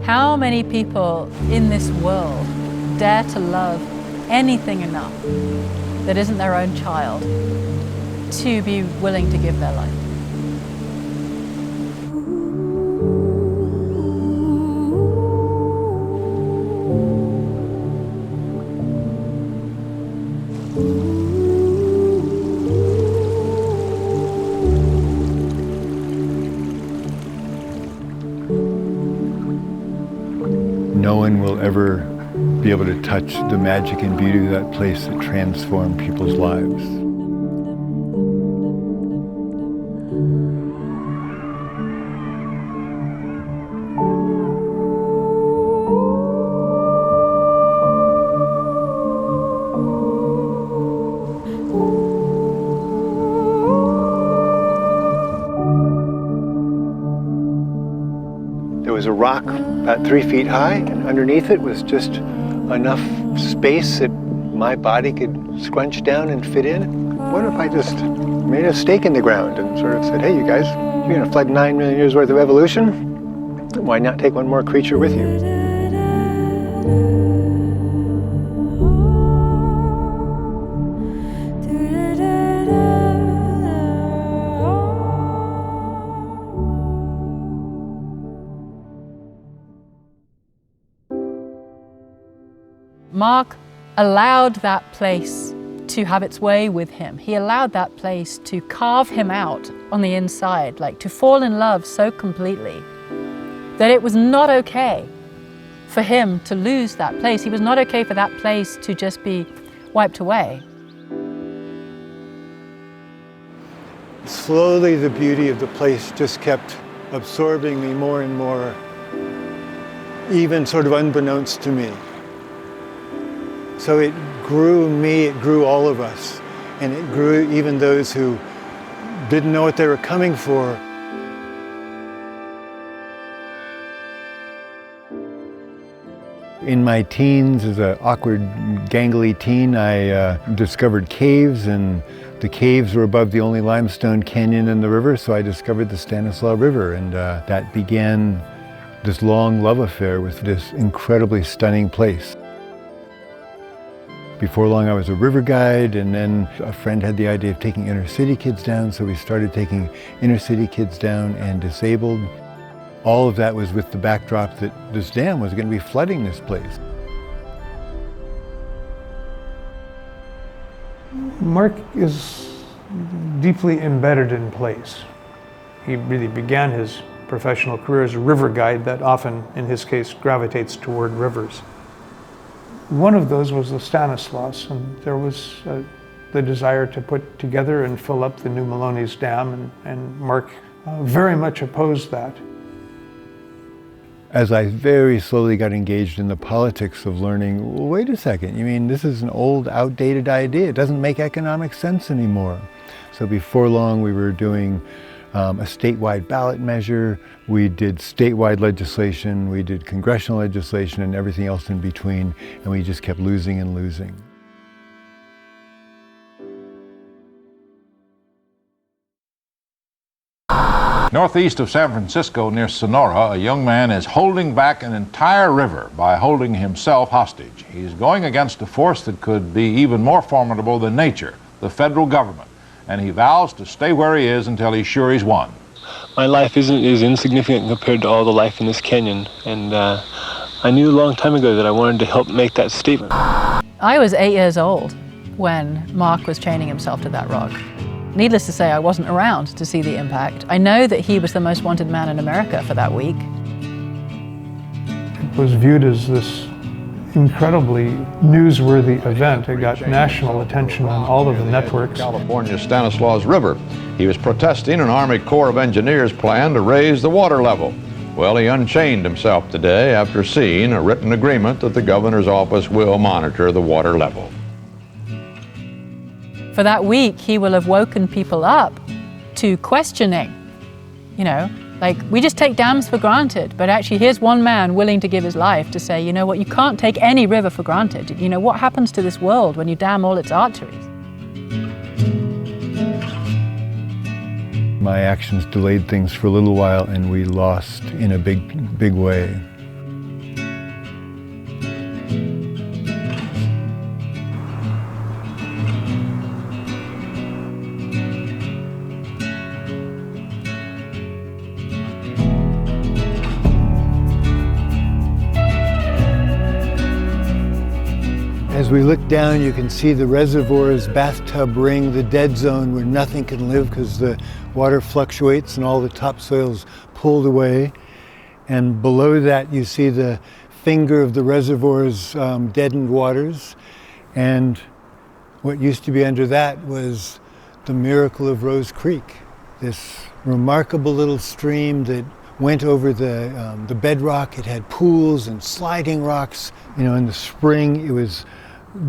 How many people in this world dare to love anything enough that isn't their own child to be willing to give their life? No one will ever be able to touch the magic and beauty of that place that transformed people's lives. There was a rock about 3 feet high, and underneath it was just enough space that my body could scrunch down and fit in. What if I just made a stake in the ground and sort of said, hey, you guys, you're going to flood 9 million years worth of evolution. Why not take one more creature with you? Mark allowed that place to have its way with him. He allowed that place to carve him out on the inside, like to fall in love so completely that it was not okay for him to lose that place. He was not okay for that place to just be wiped away. Slowly, the beauty of the place just kept absorbing me more and more, even sort of unbeknownst to me. So it grew me, it grew all of us, and it grew even those who didn't know what they were coming for. In my teens, as an awkward, gangly teen, I discovered caves, and the caves were above the only limestone canyon in the river, so I discovered the Stanislaus River, and that began this long love affair with this incredibly stunning place. Before long, I was a river guide, and then a friend had the idea of taking inner city kids down, so we started taking inner city kids down and disabled. All of that was with the backdrop that this dam was going to be flooding this place. Mark is deeply embedded in place. He really began his professional career as a river guide that often, in his case, gravitates toward rivers. One of those was the Stanislaus, and there was the desire to put together and fill up the New Maloney's Dam, and Mark very much opposed that. As I very slowly got engaged in the politics of learning, well, wait a second, you mean this is an old, outdated idea. It doesn't make economic sense anymore. So before long, we were doing a statewide ballot measure. We did statewide legislation, we did congressional legislation, and everything else in between, and we just kept losing and losing. Northeast of San Francisco, near Sonora, a young man is holding back an entire river by holding himself hostage. He's going against a force that could be even more formidable than nature, the federal government, and he vows to stay where he is until he's sure he's won. My life is insignificant compared to all the life in this canyon, and I knew a long time ago that I wanted to help make that statement. I was 8 years old when Mark was chaining himself to that rock. Needless to say, I wasn't around to see the impact. I know that he was the most wanted man in America for that week. It was viewed as this incredibly newsworthy event. It got national attention on all of the networks. California's Stanislaus River. He was protesting an Army Corps of Engineers plan to raise the water level. Well, he unchained himself today after seeing a written agreement that the governor's office will monitor the water level. For that week, he will have woken people up to questioning, you know, like, we just take dams for granted, but actually here's one man willing to give his life to say, you know what, you can't take any river for granted. You know, what happens to this world when you dam all its arteries? My actions delayed things for a little while, and we lost in a big way. As we look down, you can see the reservoir's bathtub ring, the dead zone where nothing can live because the water fluctuates and all the topsoil's pulled away. And below that, you see the finger of the reservoir's deadened waters. And what used to be under that was the miracle of Rose Creek, this remarkable little stream that went over the bedrock. It had pools and sliding rocks. You know, in the spring, it was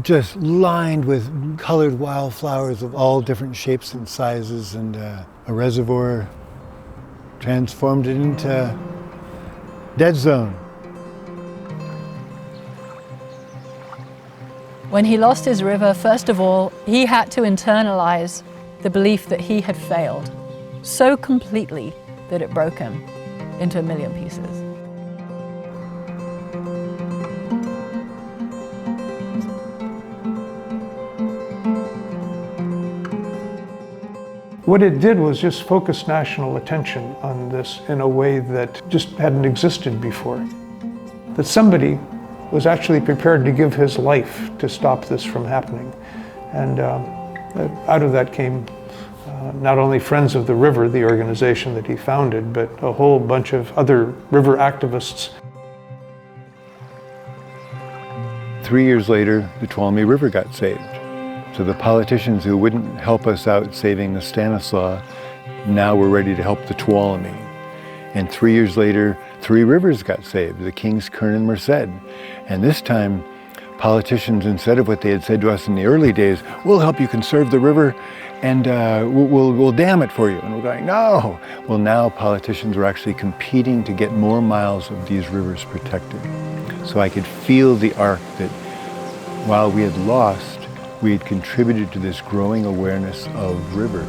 just lined with colored wildflowers of all different shapes and sizes, and a reservoir transformed it into dead zone. When he lost his river, first of all, he had to internalize the belief that he had failed so completely that it broke him into a million pieces. What it did was just focus national attention on this in a way that just hadn't existed before. That somebody was actually prepared to give his life to stop this from happening. And out of that came not only Friends of the River, the organization that he founded, but a whole bunch of other river activists. 3 years later, the Tuolumne River got saved. So the politicians who wouldn't help us out saving the Stanislaus now were ready to help the Tuolumne. And 3 years later, 3 rivers got saved, the Kings, Kern, and Merced. And this time, politicians, instead of what they had said to us in the early days, we'll help you conserve the river and we'll dam it for you. And we're going, no. Well, now politicians were actually competing to get more miles of these rivers protected. So I could feel the arc that while we had lost, we had contributed to this growing awareness of rivers.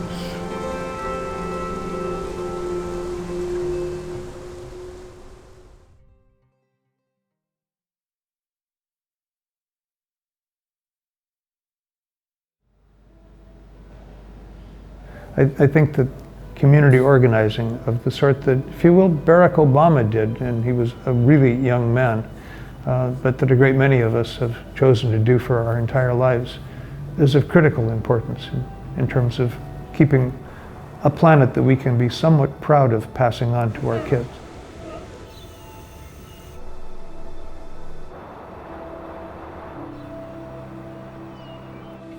I think that community organizing of the sort that, if you will, Barack Obama did, and he was a really young man, but that a great many of us have chosen to do for our entire lives, is of critical importance in terms of keeping a planet that we can be somewhat proud of passing on to our kids.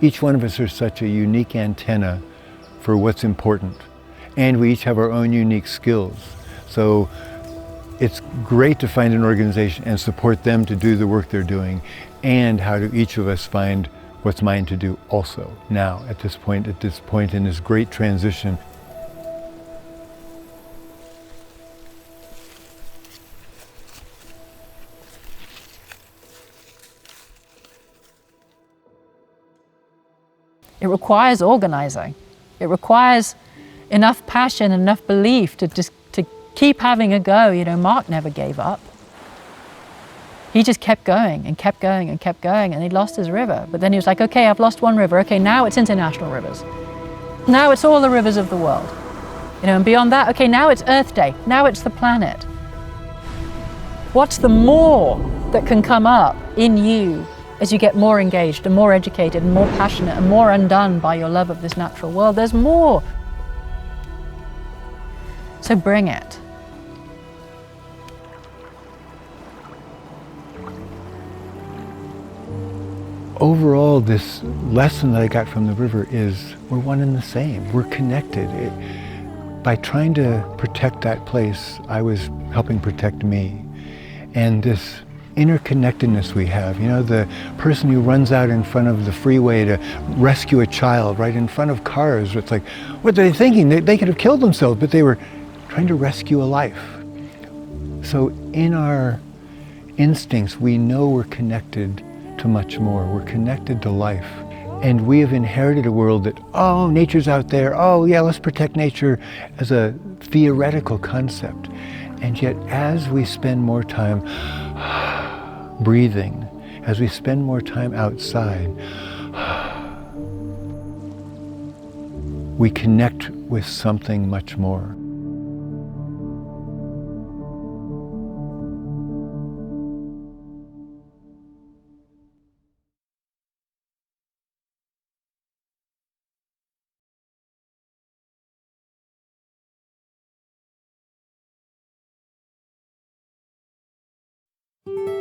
Each one of us are such a unique antenna for what's important, and we each have our own unique skills. So it's great to find an organization and support them to do the work they're doing, and how do each of us find what's mine to do also now at this point in this great transition. It requires organizing. It requires enough passion, enough belief to keep having a go. You know, Mark never gave up. He just kept going and kept going and kept going, and he lost his river. But then he was like, okay, I've lost one river. Okay, now it's international rivers. Now it's all the rivers of the world. You know, and beyond that, okay, now it's Earth Day. Now it's the planet. What's the more that can come up in you as you get more engaged and more educated and more passionate and more undone by your love of this natural world? There's more. So bring it. Overall, this lesson that I got from the river is we're one and the same. We're connected. By trying to protect that place, I was helping protect me. And this interconnectedness we have, you know, the person who runs out in front of the freeway to rescue a child right in front of cars, it's like, what are they thinking? They could have killed themselves, but they were trying to rescue a life. So in our instincts, we know we're connected to much more. We're connected to life. And we have inherited a world that, oh, nature's out there. Oh, yeah, let's protect nature as a theoretical concept. And yet, as we spend more time breathing, as we spend more time outside, we connect with something much more. you.